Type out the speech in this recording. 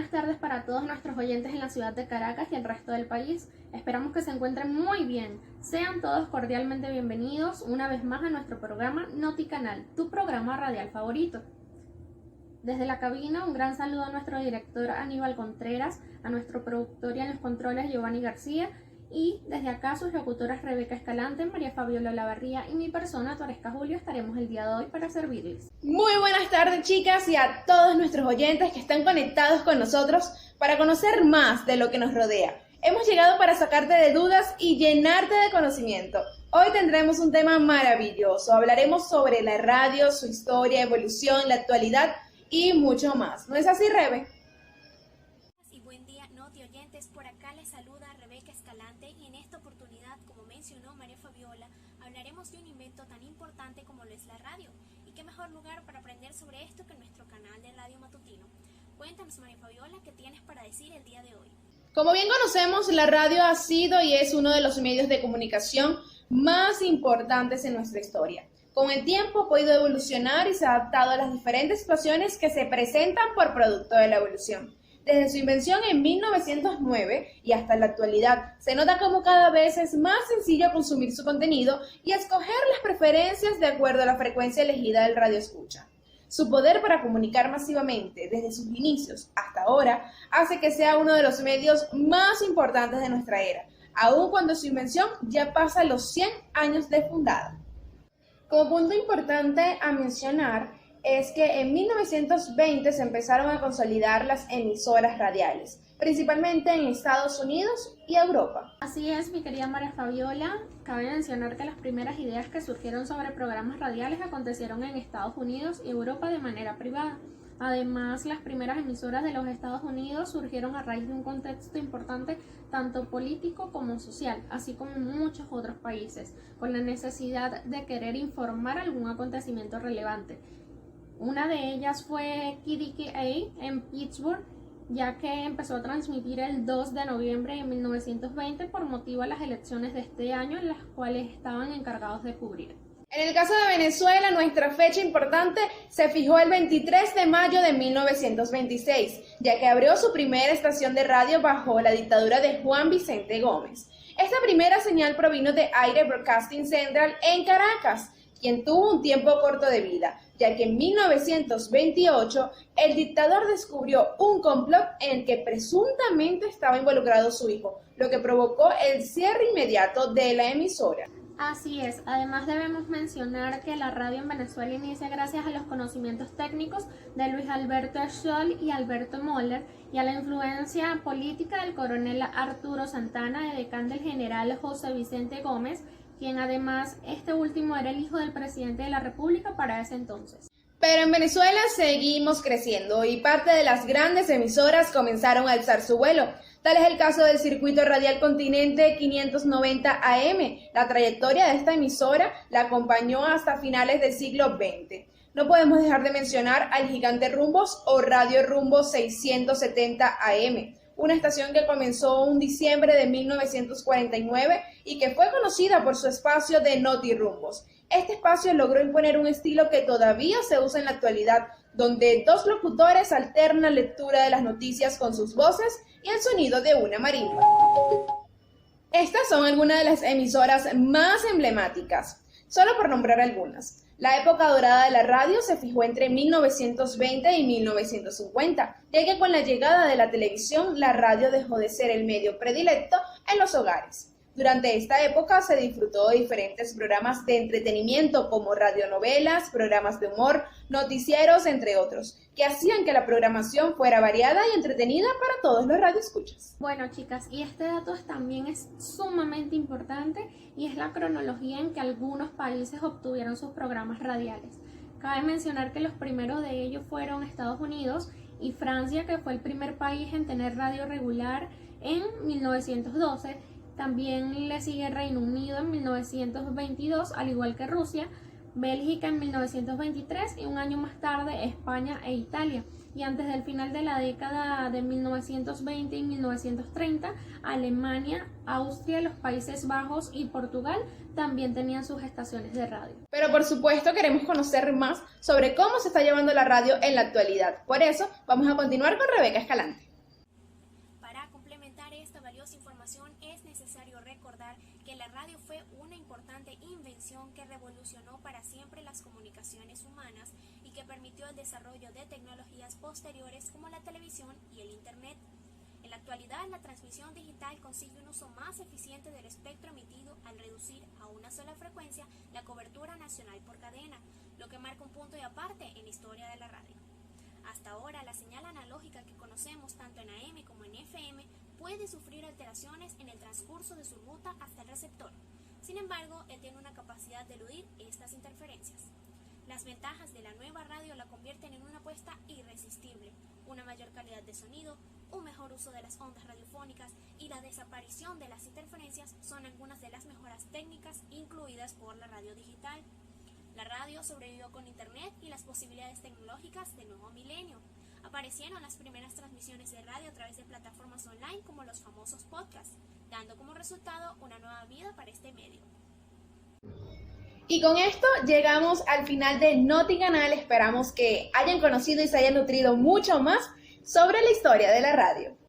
buenas tardes para todos nuestros oyentes en la ciudad de Caracas y el resto del país. Esperamos que se encuentren muy bien. Sean todos cordialmente bienvenidos una vez más a nuestro programa Noticanal, tu programa radial favorito. Desde la cabina, un gran saludo a nuestro director Aníbal Contreras, a nuestro productor y en los controles Giovanni García, y desde acá sus locutoras Rebeca Escalante, María Fabiola Olavarría y mi persona, Toresca Julio, estaremos el día de hoy para servirles. Muy buenas tardes, chicas, y a todos nuestros oyentes que están conectados con nosotros para conocer más de lo que nos rodea. Hemos llegado para sacarte de dudas y llenarte de conocimiento. Hoy tendremos un tema maravilloso. Hablaremos sobre la radio, su historia, evolución, la actualidad y mucho más. ¿No es así, Rebe? Y buen día, Noti oyentes. Por acá les saluda Rebeca Escalante y en esta oportunidad, como mencionó María Fabiola, hablaremos de un invento tan importante como lo es la radio. Y qué mejor lugar para aprender sobre esto que nuestro canal de radio matutino. Cuéntanos, María Fabiola, ¿qué tienes para decir el día de hoy? Como bien conocemos, la radio ha sido y es uno de los medios de comunicación más importantes en nuestra historia. Con el tiempo ha podido evolucionar y se ha adaptado a las diferentes situaciones que se presentan por producto de la evolución. Desde su invención en 1909 y hasta la actualidad, se nota como cada vez es más sencillo consumir su contenido y escoger las preferencias de acuerdo a la frecuencia elegida del radioescucha. Su poder para comunicar masivamente desde sus inicios hasta ahora hace que sea uno de los medios más importantes de nuestra era, aun cuando su invención ya pasa los 100 años de fundada. Como punto importante a mencionar es que en 1920 se empezaron a consolidar las emisoras radiales, principalmente en Estados Unidos y Europa. Así es, mi querida María Fabiola. Cabe mencionar que las primeras ideas que surgieron sobre programas radiales acontecieron en Estados Unidos y Europa de manera privada. Además, las primeras emisoras de los Estados Unidos surgieron a raíz de un contexto importante tanto político como social, así como en muchos otros países, con la necesidad de querer informar algún acontecimiento relevante. Una de ellas fue KDKA en Pittsburgh, ya que empezó a transmitir el 2 de noviembre de 1920 por motivo de las elecciones de este año, en las cuales estaban encargados de cubrir. En el caso de Venezuela, nuestra fecha importante se fijó el 23 de mayo de 1926, ya que abrió su primera estación de radio bajo la dictadura de Juan Vicente Gómez. Esta primera señal provino de Aire Broadcasting Central en Caracas, quien tuvo un tiempo corto de vida, ya que en 1928 el dictador descubrió un complot en el que presuntamente estaba involucrado su hijo, lo que provocó el cierre inmediato de la emisora. Así es, además debemos mencionar que la radio en Venezuela inicia gracias a los conocimientos técnicos de Luis Alberto Scholl y Alberto Moller y a la influencia política del coronel Arturo Santana, edecán del general José Vicente Gómez, quien además este último era el hijo del presidente de la República para ese entonces. Pero en Venezuela seguimos creciendo y parte de las grandes emisoras comenzaron a alzar su vuelo. Tal es el caso del circuito radial Continente 590 AM. La trayectoria de esta emisora la acompañó hasta finales del siglo XX. No podemos dejar de mencionar al Gigante Rumbos o Radio Rumbo 670 AM, una estación que comenzó un diciembre de 1949 y que fue conocida por su espacio de Noti Rumbos. Este espacio logró imponer un estilo que todavía se usa en la actualidad, donde dos locutores alternan lectura de las noticias con sus voces y el sonido de una marimba. Estas son algunas de las emisoras más emblemáticas, solo por nombrar algunas. La época dorada de la radio se fijó entre 1920 y 1950, ya que con la llegada de la televisión, la radio dejó de ser el medio predilecto en los hogares. Durante esta época se disfrutó de diferentes programas de entretenimiento como radionovelas, programas de humor, noticieros, entre otros, que hacían que la programación fuera variada y entretenida para todos los radioescuchas. Bueno, chicas, y este dato también es sumamente importante y es la cronología en que algunos países obtuvieron sus programas radiales. Cabe mencionar que los primeros de ellos fueron Estados Unidos y Francia, que fue el primer país en tener radio regular en 1912. También le sigue Reino Unido en 1922, al igual que Rusia, Bélgica en 1923 y un año más tarde España e Italia. Y antes del final de la década de 1920 y 1930, Alemania, Austria, los Países Bajos y Portugal también tenían sus estaciones de radio. Pero por supuesto queremos conocer más sobre cómo se está llevando la radio en la actualidad. Por eso vamos a continuar con Rebeca Escalante. que la radio fue una importante invención que revolucionó para siempre las comunicaciones humanas y que permitió el desarrollo de tecnologías posteriores como la televisión y el Internet. En la actualidad, la transmisión digital consigue un uso más eficiente del espectro emitido al reducir a una sola frecuencia la cobertura nacional por cadena, lo que marca un punto y aparte en la historia de la radio. Hasta ahora, la señal analógica que conocemos tanto en AM como en FM puede sufrir alteraciones en el transcurso de su ruta hasta el receptor. Sin embargo, él tiene una capacidad de eludir estas interferencias. Las ventajas de la nueva radio la convierten en una apuesta irresistible, una mayor calidad de sonido, un mejor uso de las ondas radiofónicas y la desaparición de las interferencias son algunas de las mejoras técnicas incluidas por la radio digital. La radio sobrevivió con Internet y las posibilidades tecnológicas del nuevo milenio. Aparecieron las primeras transmisiones de radio a través de plataformas online como los famosos podcasts, dando como resultado una nueva vida para este medio. Y con esto llegamos al final de Noti Canal. Esperamos que hayan conocido y se hayan nutrido mucho más sobre la historia de la radio.